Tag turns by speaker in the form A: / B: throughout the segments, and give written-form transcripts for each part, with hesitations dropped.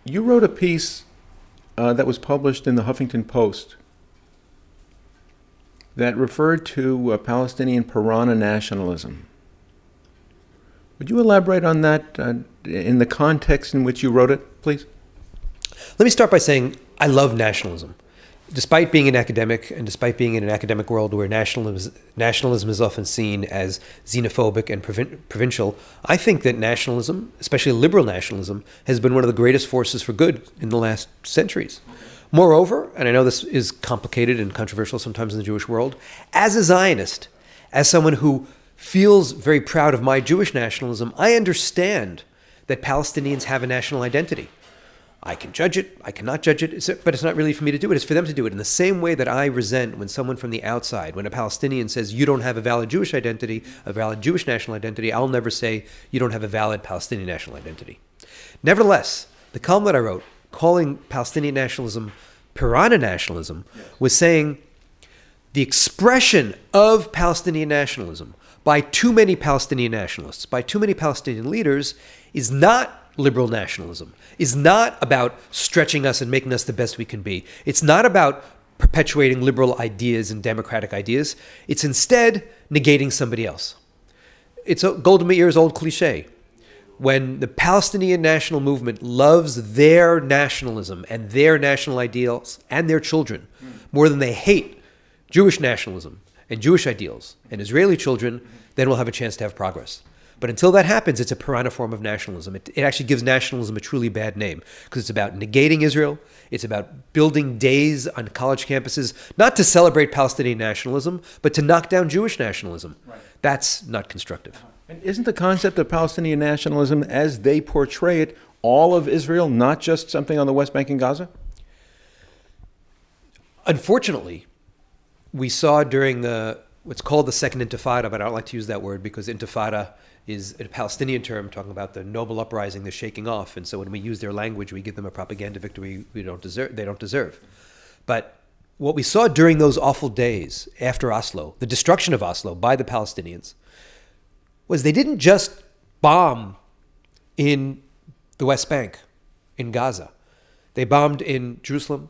A: You wrote a piece that was published in the Huffington Post that referred to Palestinian piranha nationalism. Would you elaborate on that in the context in which you wrote it, please?
B: Let me start by saying I love nationalism. Despite being an academic and despite being in an academic world where nationalism is often seen as xenophobic and provincial, I think that nationalism, especially liberal nationalism, has been one of the greatest forces for good in the last centuries. Moreover, and I know this is complicated and controversial sometimes in the Jewish world, as a Zionist, as someone who feels very proud of my Jewish nationalism, I understand that Palestinians have a national identity. I can judge it, I cannot judge it, but it's not really for me to do it. It's for them to do it. In the same way that I resent when someone from the outside, when a Palestinian says, you don't have a valid Jewish identity, a valid Jewish national identity, I'll never say, you don't have a valid Palestinian national identity. Nevertheless, the column that I wrote, calling Palestinian nationalism piranha nationalism, was saying the expression of Palestinian nationalism by too many Palestinian nationalists, by too many Palestinian leaders, is not liberal nationalism, is not about stretching us and making us the best we can be. It's not about perpetuating liberal ideas and democratic ideas. It's instead negating somebody else. It's a Golda Meir's old cliche. When the Palestinian national movement loves their nationalism and their national ideals and their children more than they hate Jewish nationalism and Jewish ideals and Israeli children, then we'll have a chance to have progress. But until that happens, it's a piranha form of nationalism. It actually gives nationalism a truly bad name because it's about negating Israel. It's about building days on college campuses, not to celebrate Palestinian nationalism, but to knock down Jewish nationalism. Right. That's not constructive.
A: And isn't the concept of Palestinian nationalism, as they portray it, all of Israel, not just something on the West Bank and Gaza?
B: Unfortunately, we saw during what's called the Second Intifada, but I don't like to use that word because Intifada is a Palestinian term talking about the noble uprising, the shaking off. And so when we use their language, we give them a propaganda victory they don't deserve. But what we saw during those awful days after Oslo, the destruction of Oslo by the Palestinians, was they didn't just bomb in the West Bank, in Gaza. They bombed in Jerusalem,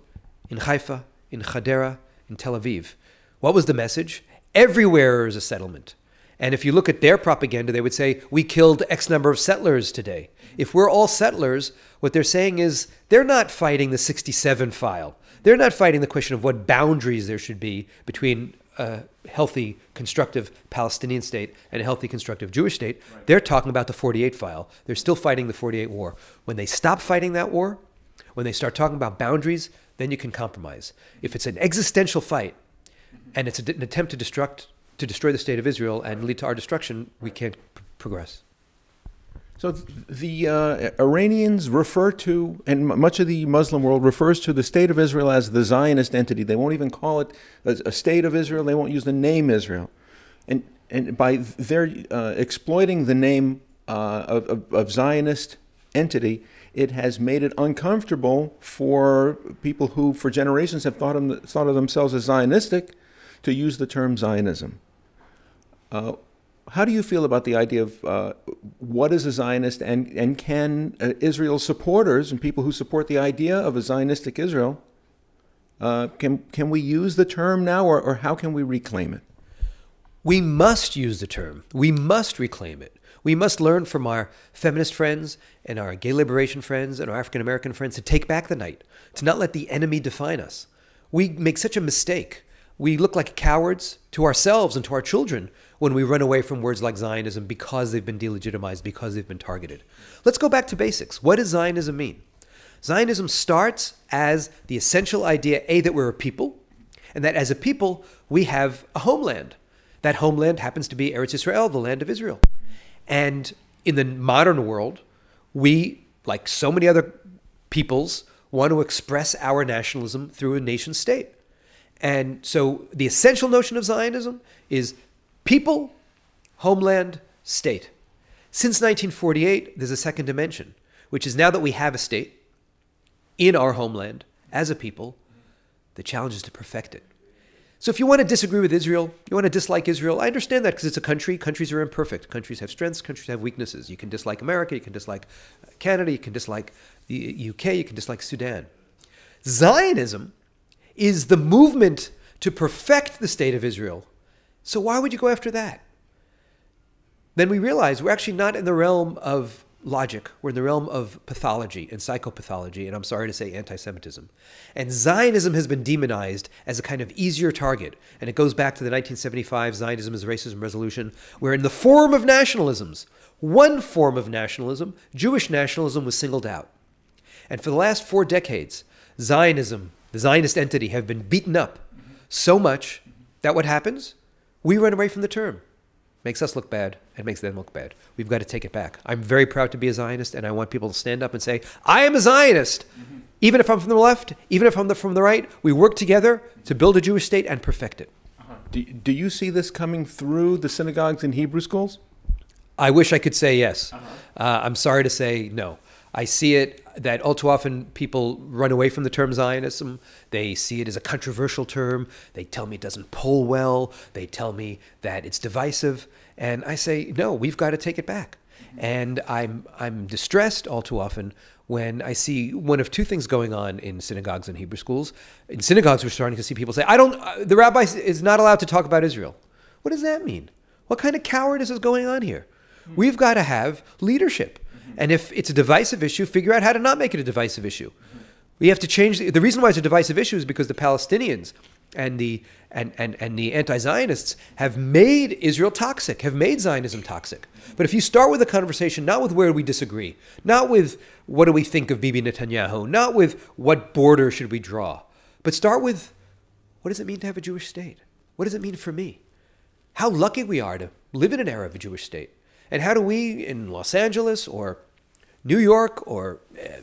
B: in Haifa, in Hadera, in Tel Aviv. What was the message? Everywhere is a settlement. And if you look at their propaganda, they would say, we killed X number of settlers today. If we're all settlers, what they're saying is they're not fighting the 67 file. They're not fighting the question of what boundaries there should be between a healthy, constructive Palestinian state and a healthy, constructive Jewish state. Right. They're talking about the 48 file. They're still fighting the 48 war. When they stop fighting that war, when they start talking about boundaries, then you can compromise. If it's an existential fight and it's an attempt to destroy the state of Israel and lead to our destruction, we can't progress.
A: So the Iranians refer to, and much of the Muslim world refers to the state of Israel as the Zionist entity. They won't even call it a state of Israel. They won't use the name Israel. And by their exploiting the name of Zionist entity, it has made it uncomfortable for people who for generations have thought of themselves as Zionistic to use the term Zionism. How do you feel about the idea of what is a Zionist, and can Israel's supporters and people who support the idea of a Zionistic Israel, can we use the term now, or how can we reclaim it?
B: We must use the term. We must reclaim it. We must learn from our feminist friends and our gay liberation friends and our African-American friends to take back the night, to not let the enemy define us. We make such a mistake. We look like cowards to ourselves and to our children when we run away from words like Zionism because they've been delegitimized, because they've been targeted. Let's go back to basics. What does Zionism mean? Zionism starts as the essential idea, A, that we're a people, and that as a people, we have a homeland. That homeland happens to be Eretz Israel, the land of Israel. And in the modern world, we, like so many other peoples, want to express our nationalism through a nation state. And so the essential notion of Zionism is people, homeland, state. Since 1948, there's a second dimension, which is now that we have a state in our homeland as a people, the challenge is to perfect it. So if you want to disagree with Israel, you want to dislike Israel, I understand that because it's a country. Countries are imperfect. Countries have strengths. Countries have weaknesses. You can dislike America. You can dislike Canada. You can dislike the UK. You can dislike Sudan. Zionism is the movement to perfect the state of Israel. So why would you go after that? Then we realize we're actually not in the realm of logic. We're in the realm of pathology and psychopathology, and I'm sorry to say anti-Semitism. And Zionism has been demonized as a kind of easier target. And it goes back to the 1975 Zionism as Racism Resolution, where in the form of nationalisms, one form of nationalism, Jewish nationalism, was singled out. And for the last 4 decades, Zionism, the Zionist entity, have been beaten up so much that what happens? We run away from the term. Makes us look bad and makes them look bad. We've got to take it back. I'm very proud to be a Zionist, and I want people to stand up and say, I am a Zionist. Even if I'm from the left, even if I'm from the right, we work together to build a Jewish state and perfect it.
A: Do you see this coming through the synagogues and Hebrew schools?
B: I wish I could say yes. I'm sorry to say no. I see it that all too often people run away from the term Zionism. They see it as a controversial term. They tell me it doesn't poll well. They tell me that it's divisive. And I say, no, we've got to take it back. And I'm distressed all too often when I see one of two things going on in synagogues and Hebrew schools. In synagogues, we're starting to see people say, the rabbi is not allowed to talk about Israel. What does that mean? What kind of cowardice is going on here? We've got to have leadership. And if it's a divisive issue, figure out how to not make it a divisive issue. We have to change. The reason why it's a divisive issue is because the Palestinians and the anti-Zionists have made Israel toxic, have made Zionism toxic. But if you start with a conversation, not with where we disagree, not with what do we think of Bibi Netanyahu, not with what border should we draw, but start with what does it mean to have a Jewish state? What does it mean for me? How lucky we are to live in an era of a Jewish state. And how do we, in Los Angeles or New York or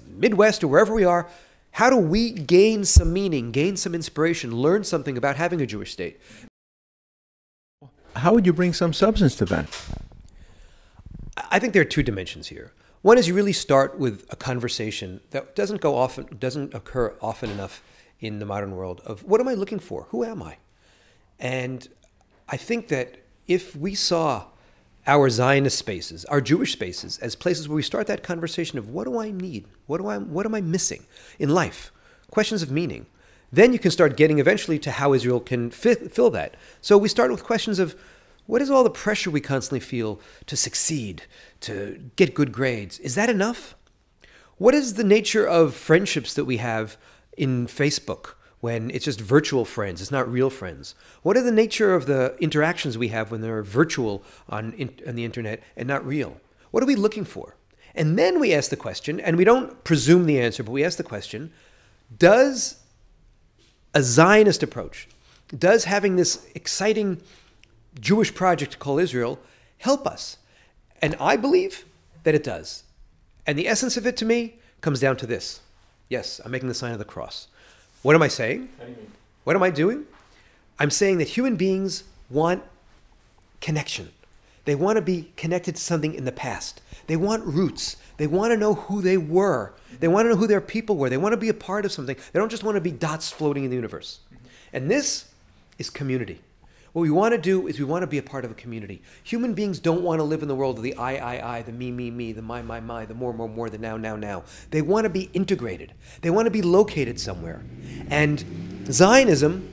B: Midwest or wherever we are, how do we gain some meaning, gain some inspiration, learn something about having a Jewish state?
A: How would you bring some substance to that?
B: I think there are 2 dimensions here. One is you really start with a conversation that doesn't occur often enough in the modern world of what am I looking for? Who am I? And I think that if we saw our Zionist spaces, our Jewish spaces, as places where we start that conversation of what do I need? What am I missing in life? Questions of meaning. Then you can start getting eventually to how Israel can fill that. So we start with questions of what is all the pressure we constantly feel to succeed, to get good grades? Is that enough? What is the nature of friendships that we have in Facebook when it's just virtual friends, it's not real friends? What are the nature of the interactions we have when they're virtual on the internet and not real? What are we looking for? And then we ask the question, and we don't presume the answer, but we ask the question, does a Zionist approach, does having this exciting Jewish project called Israel help us? And I believe that it does. And the essence of it to me comes down to this. Yes, I'm making the sign of the cross. What am I saying?
A: How do you mean?
B: What am I doing? I'm saying that human beings want connection. They want to be connected to something in the past. They want roots. They want to know who they were. They want to know who their people were. They want to be a part of something. They don't just want to be dots floating in the universe. And this is community. What we want to do is we want to be a part of a community. Human beings don't want to live in the world of the I, the me, the my, the more, the now. They want to be integrated. They want to be located somewhere. And Zionism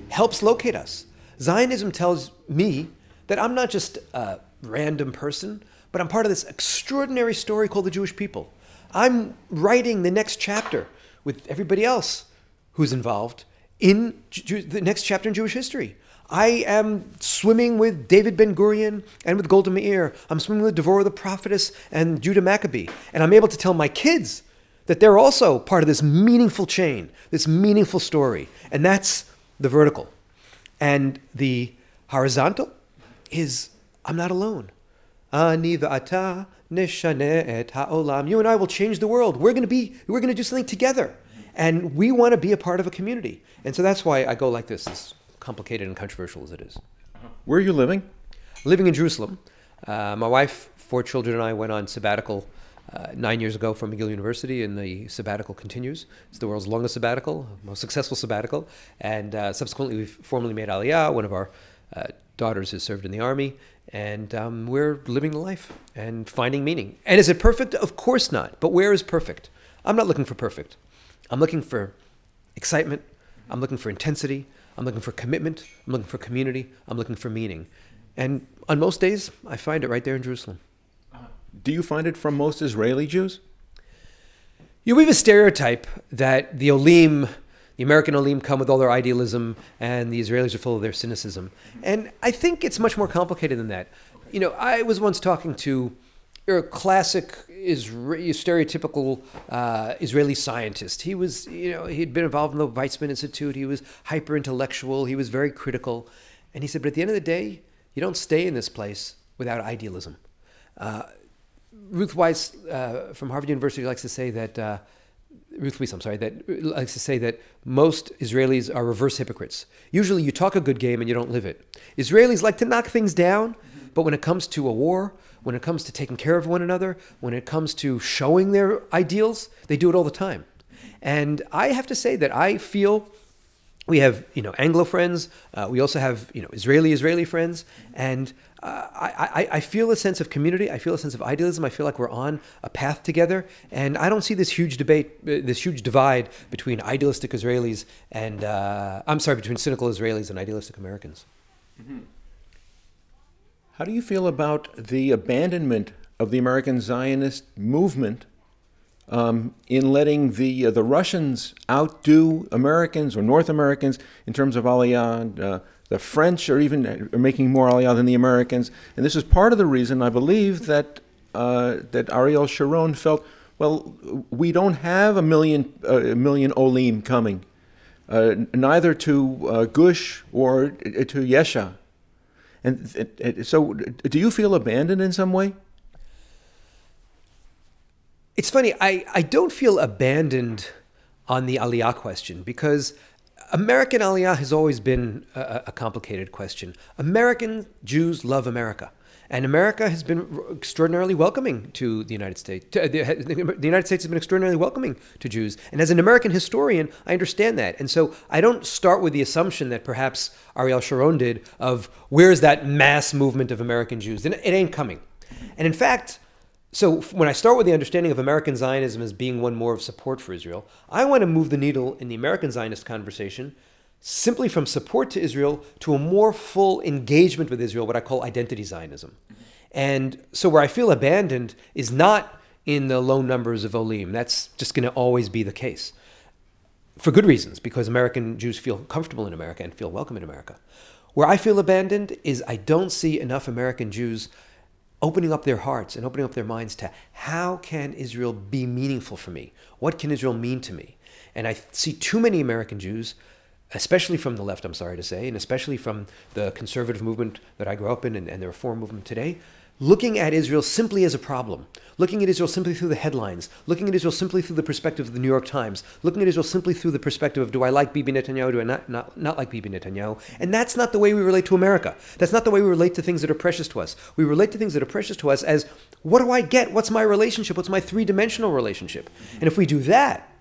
B: helps locate us. Zionism tells me that I'm not just a random person, but I'm part of this extraordinary story called the Jewish people. I'm writing the next chapter with everybody else who's involved in the next chapter in Jewish history. I am swimming with David Ben-Gurion and with Golda Meir. I'm swimming with Devorah the prophetess and Judah Maccabee. And I'm able to tell my kids that they're also part of this meaningful chain, this meaningful story. And that's the vertical. And the horizontal is, I'm not alone. Ani v'ata neshaneh et ha'olam. You and I will change the world. We're going to do something together. And we want to be a part of a community. And so that's why I go like this, as complicated and controversial as it is.
A: Where are you living?
B: Living in Jerusalem. My wife, 4 children, and I went on sabbatical 9 years ago from McGill University, and the sabbatical continues. It's the world's longest sabbatical, most successful sabbatical. And subsequently, we've formally made Aliyah. One of our daughters has served in the army. And we're living the life and finding meaning. And is it perfect? Of course not. But where is perfect? I'm not looking for perfect. I'm looking for excitement. I'm looking for intensity. I'm looking for commitment. I'm looking for community. I'm looking for meaning. And on most days, I find it right there in Jerusalem.
A: Do you find it from most Israeli Jews?
B: We have a stereotype that the Olim, the American Olim, come with all their idealism, and the Israelis are full of their cynicism. And I think it's much more complicated than that. I was once talking to a classic stereotypical Israeli scientist. He was, he'd been involved in the Weizmann Institute. He was hyper intellectual. He was very critical. And he said, but at the end of the day, you don't stay in this place without idealism. Ruth Weiss from Harvard University likes to say that, Ruth Weiss, I'm sorry, likes to say that most Israelis are reverse hypocrites. Usually you talk a good game and you don't live it. Israelis like to knock things down, but when it comes to a war, when it comes to taking care of one another, when it comes to showing their ideals, they do it all the time. And I have to say that I feel we have, Anglo friends. We also have, Israeli friends. And I feel a sense of community. I feel a sense of idealism. I feel like we're on a path together. And I don't see this huge debate, this huge divide between idealistic Israelis and, between cynical Israelis and idealistic Americans.
A: Mm-hmm. How do you feel about the abandonment of the American Zionist movement in letting the Russians outdo Americans or North Americans in terms of Aliyah? The French are making more Aliyah than the Americans, and this is part of the reason I believe that that Ariel Sharon felt, well, we don't have a million Olim coming, neither to Gush or to Yesha. And so, do you feel abandoned in some way?
B: It's funny, I don't feel abandoned on the Aliyah question, because American Aliyah has always been a complicated question. American Jews love America, and America has been extraordinarily welcoming to the United States. The United States has been extraordinarily welcoming to Jews, and as an American historian, I understand that. And so I don't start with the assumption that perhaps Ariel Sharon did of where's that mass movement of American Jews, and it ain't coming. And in fact, so when I start with the understanding of American Zionism as being one more of support for Israel, I want to move the needle in the American Zionist conversation simply from support to Israel to a more full engagement with Israel, what I call identity Zionism. And so where I feel abandoned is not in the low numbers of Olim. That's just going to always be the case. For good reasons, because American Jews feel comfortable in America and feel welcome in America. Where I feel abandoned is I don't see enough American Jews opening up their hearts and opening up their minds to how can Israel be meaningful for me? What can Israel mean to me? And I see too many American Jews, especially from the left, I'm sorry to say, and especially from the conservative movement that I grew up in and the reform movement today, looking at Israel simply as a problem, looking at Israel simply through the headlines, looking at Israel simply through the perspective of the New York Times, looking at Israel simply through the perspective of do I like Bibi Netanyahu, do I not like Bibi Netanyahu? And that's not the way we relate to America. That's not the way we relate to things that are precious to us. We relate to things that are precious to us as, what do I get? What's my relationship? What's my three-dimensional relationship? And if we do that,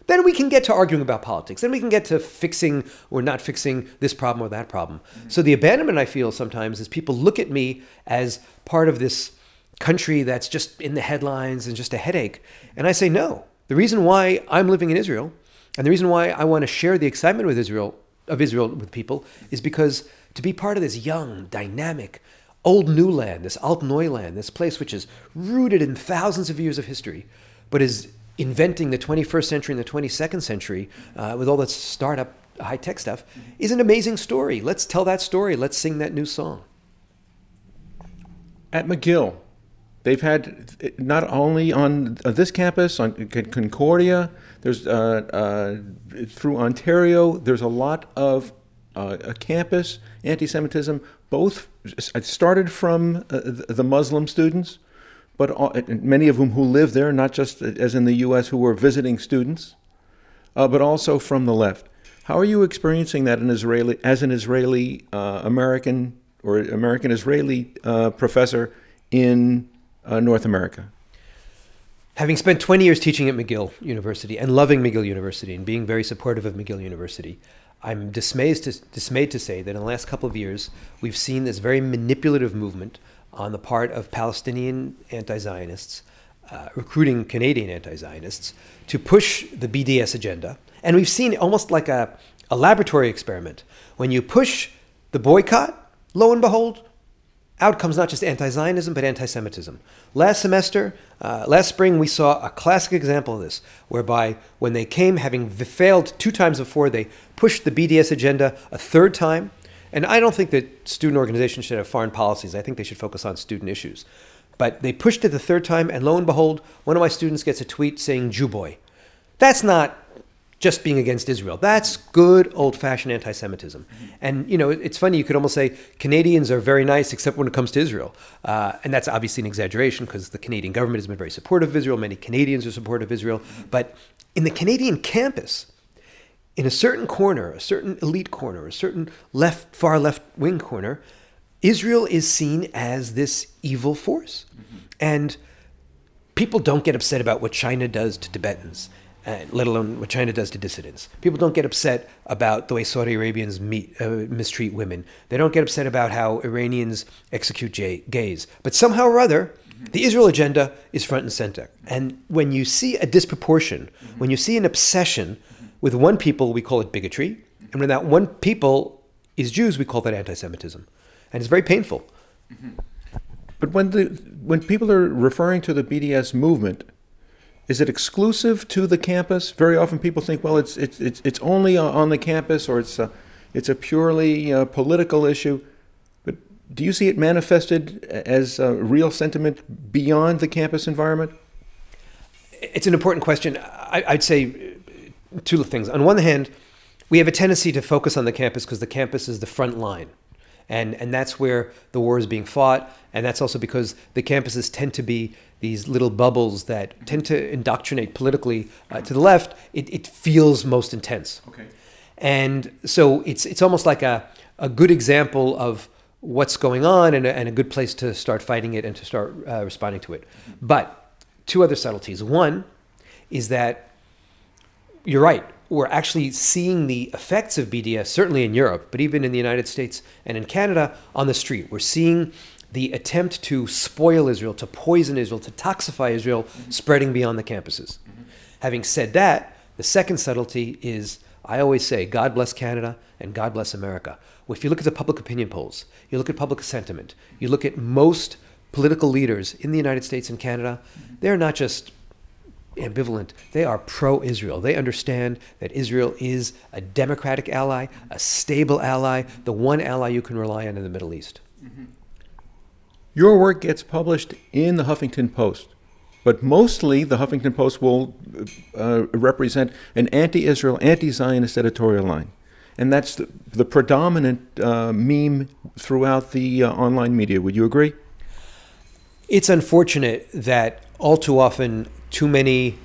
B: then we can get to arguing about politics. Then we can get to fixing or not fixing this problem or that problem. So the abandonment I feel sometimes is people look at me as part of this country that's just in the headlines and just a headache. And I say, no. The reason why I'm living in Israel and the reason why I want to share the excitement with Israel with people is because to be part of this young, dynamic, old new land, this Alt Neuland, this place which is rooted in thousands of years of history, but is inventing the 21st century and the 22nd century with all that startup high-tech stuff, is an amazing story. Let's tell that story. Let's sing that new song.
A: At McGill, they've had, not only on this campus, on Concordia, there's through Ontario, there's a lot of a campus anti-Semitism, both started from the Muslim students, but many of whom who live there, not just as in the U.S., who were visiting students, but also from the left. How are you experiencing that as an Israeli American or American-Israeli professor in North America?
B: Having spent 20 years teaching at McGill University and loving McGill University and being very supportive of McGill University, I'm dismayed to say that in the last couple of years, we've seen this very manipulative movement on the part of Palestinian anti-Zionists, recruiting Canadian anti-Zionists, to push the BDS agenda. And we've seen almost like a laboratory experiment. When you push the boycott, lo and behold, out comes not just anti-Zionism, but anti-Semitism. Last spring, we saw a classic example of this, whereby when they came, having failed 2 times before, they pushed the BDS agenda a 3rd time. And I don't think that student organizations should have foreign policies. I think they should focus on student issues. But they pushed it the 3rd time, and lo and behold, one of my students gets a tweet saying, "Jew boy." That's not just being against Israel. That's good old-fashioned anti-Semitism. And, you know, it's funny, you could almost say Canadians are very nice except when it comes to Israel. And that's obviously an exaggeration because the Canadian government has been very supportive of Israel. Many Canadians are supportive of Israel. But in the Canadian campus, in a certain corner, a certain elite corner, a certain far left-wing corner, Israel is seen as this evil force. And people don't get upset about what China does to Tibetans, let alone what China does to dissidents. People don't get upset about the way Saudi Arabians mistreat women. They don't get upset about how Iranians execute gays. But somehow or other, the Israel agenda is front and center. And when you see a disproportion, when you see an obsession with one people, we call it bigotry. And when that one people is Jews, we call that anti-Semitism. And it's very painful.
A: But when people are referring to the BDS movement, is it exclusive to the campus? Very often people think, well, it's only on the campus, or it's a purely political issue. But do you see it manifested as a real sentiment beyond the campus environment?
B: It's an important question. I'd say 2 things. On one hand, we have a tendency to focus on the campus because the campus is the front line. And that's where the war is being fought. And that's also because the campuses tend to be these little bubbles that tend to indoctrinate politically to the left. It feels most intense. Okay. And so it's almost like a good example of what's going on and a good place to start fighting it and to start responding to it. But 2 other subtleties. One is that you're right. We're actually seeing the effects of BDS, certainly in Europe, but even in the United States and in Canada, on the street. We're seeing the attempt to spoil Israel, to poison Israel, to toxify Israel, spreading beyond the campuses. Having said that, the second subtlety is, I always say, God bless Canada and God bless America. Well, if you look at the public opinion polls, you look at public sentiment, you look at most political leaders in the United States and Canada, they're not just ambivalent. They are pro-Israel. They understand that Israel is a democratic ally, a stable ally, the one ally you can rely on in the Middle East.
A: Your work gets published in the Huffington Post, but mostly the Huffington Post will represent an anti-Israel, anti-Zionist editorial line. And that's the predominant meme throughout the online media. Would you agree?
B: It's unfortunate that all too often too many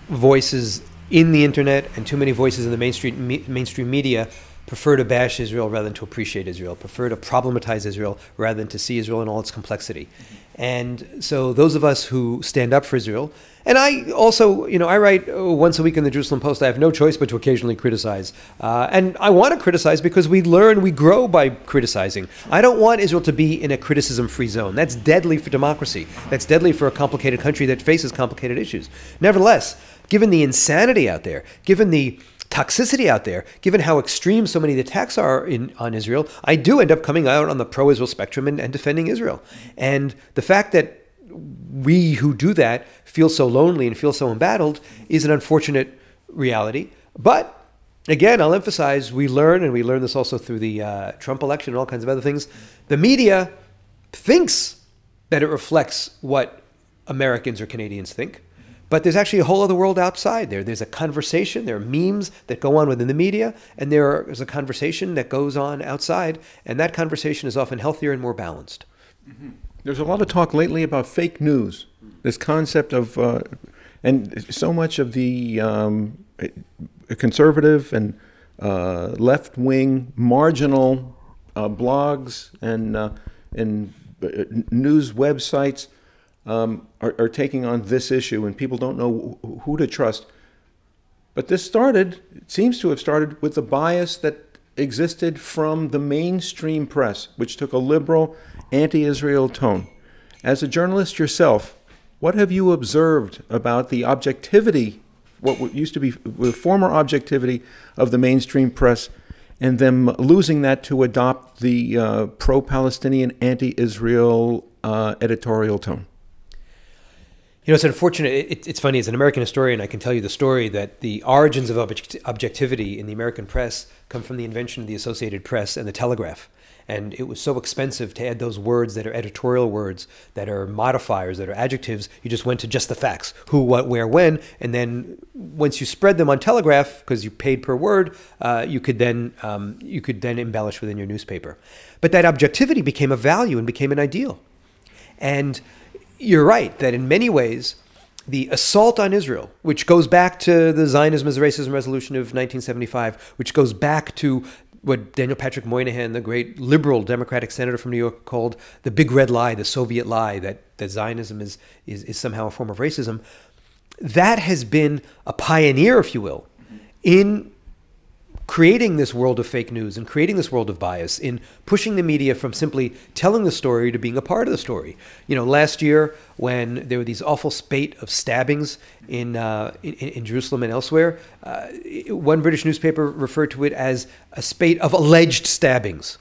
B: voices in the internet and too many voices in the mainstream media prefer to bash Israel rather than to appreciate Israel, prefer to problematize Israel rather than to see Israel in all its complexity. And so those of us who stand up for Israel, and I also, I write once a week in the Jerusalem Post. I have no choice but to occasionally criticize. And I want to criticize because we learn, we grow by criticizing. I don't want Israel to be in a criticism-free zone. That's deadly for democracy. That's deadly for a complicated country that faces complicated issues. Nevertheless, given the insanity out there, given the toxicity out there, given how extreme so many of the attacks are on Israel, I do end up coming out on the pro-Israel spectrum and defending Israel. And the fact that we who do that feel so lonely and feel so embattled is an unfortunate reality. But again, I'll emphasize, we learn, and we learn this also through the Trump election and all kinds of other things. The media thinks that it reflects what Americans or Canadians think. But there's actually a whole other world outside there. There's a conversation, there are memes that go on within the media, and there's a conversation that goes on outside, and that conversation is often healthier and more balanced.
A: There's a lot of talk lately about fake news, this concept of, and so much of the conservative and left-wing marginal blogs and news websites are taking on this issue, and people don't know who to trust. But this started, it seems to have started, with the bias that existed from the mainstream press, which took a liberal, anti-Israel tone. As a journalist yourself, what have you observed about the objectivity, what used to be the former objectivity of the mainstream press, and them losing that to adopt the pro-Palestinian, anti-Israel editorial tone?
B: You know, it's unfortunate. It's funny, as an American historian, I can tell you the story that the origins of objectivity in the American press come from the invention of the Associated Press and the telegraph. And it was so expensive to add those words that are editorial words, that are modifiers, that are adjectives. You just went to just the facts: who, what, where, when. And then once you spread them on telegraph, because you paid per word, you could then embellish within your newspaper. But that objectivity became a value and became an ideal. And you're right that in many ways, the assault on Israel, which goes back to the Zionism as Racism resolution of 1975, which goes back to what Daniel Patrick Moynihan, the great liberal Democratic senator from New York, called the big red lie, the Soviet lie, that Zionism is somehow a form of racism, that has been a pioneer, if you will, in creating this world of fake news and creating this world of bias, in pushing the media from simply telling the story to being a part of the story. You know, last year when there were these awful spate of stabbings in Jerusalem and elsewhere, one British newspaper referred to it as a spate of alleged stabbings.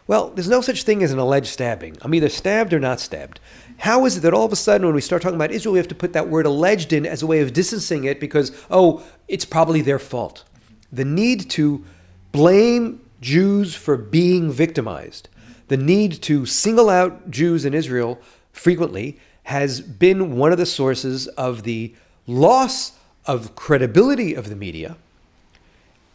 B: Well, there's no such thing as an alleged stabbing. I'm either stabbed or not stabbed. How is it that all of a sudden when we start talking about Israel, we have to put that word alleged in as a way of distancing it because, oh, it's probably their fault? The need to blame Jews for being victimized, the need to single out Jews in Israel frequently, has been one of the sources of the loss of credibility of the media.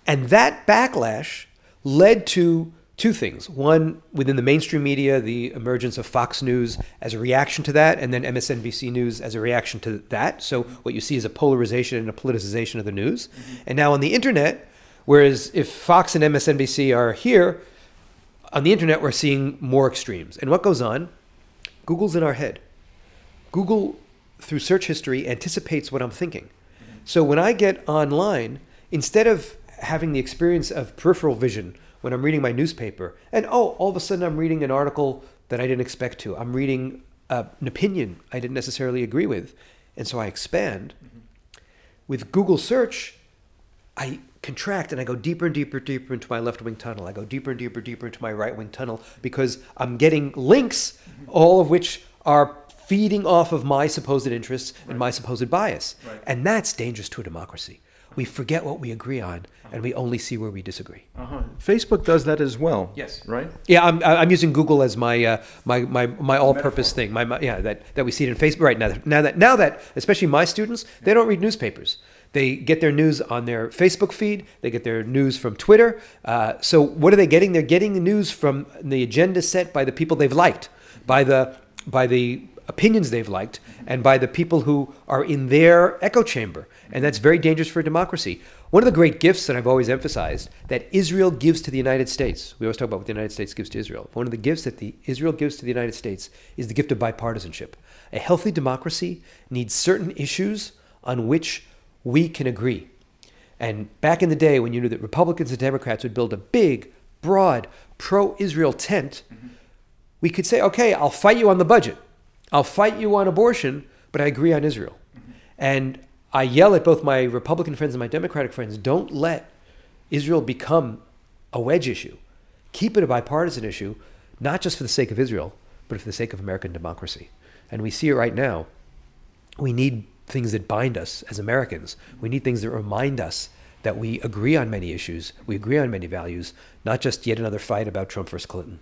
B: And that backlash led to two things. One, within the mainstream media, the emergence of Fox News as a reaction to that, and then MSNBC News as a reaction to that. So what you see is a polarization and a politicization of the news. And now on the internet, whereas if Fox and MSNBC are here, on the internet we're seeing more extremes. And what goes on? Google's in our head. Google, through search history, anticipates what I'm thinking. So when I get online, instead of having the experience of peripheral vision when I'm reading my newspaper, and oh, all of a sudden I'm reading an article that I didn't expect to. I'm reading an opinion I didn't necessarily agree with. And so I expand. With Google search, I contract and I go deeper and deeper, deeper into my left-wing tunnel. I go deeper and deeper, deeper into my right-wing tunnel because I'm getting links, all of which are feeding off of my supposed interests and my supposed bias. Right. And that's dangerous to a democracy. We forget what we agree on, and we only see where we disagree.
A: Facebook does that as well.
B: Yes.
A: Right.
B: Yeah, I'm using Google as my my all-purpose thing. That we see it in Facebook right now. Now that especially my students, they don't read newspapers. They get their news on their Facebook feed. They get their news from Twitter. So what are they getting? They're getting the news from the agenda set by the people they've liked, by the opinions they've liked, and by the people who are in their echo chamber. And that's very dangerous for a democracy. One of the great gifts that I've always emphasized that Israel gives to the United States, we always talk about what the United States gives to Israel. One of the gifts that Israel gives to the United States is the gift of bipartisanship. A healthy democracy needs certain issues on which we can agree. And back in the day when you knew that Republicans and Democrats would build a big, broad, pro-Israel tent, we could say, okay, I'll fight you on the budget. I'll fight you on abortion, but I agree on Israel. And I yell at both my Republican friends and my Democratic friends, don't let Israel become a wedge issue. Keep it a bipartisan issue, not just for the sake of Israel, but for the sake of American democracy. And we see it right now. We need things that bind us as Americans. We need things that remind us that we agree on many issues, we agree on many values, not just yet another fight about Trump versus Clinton.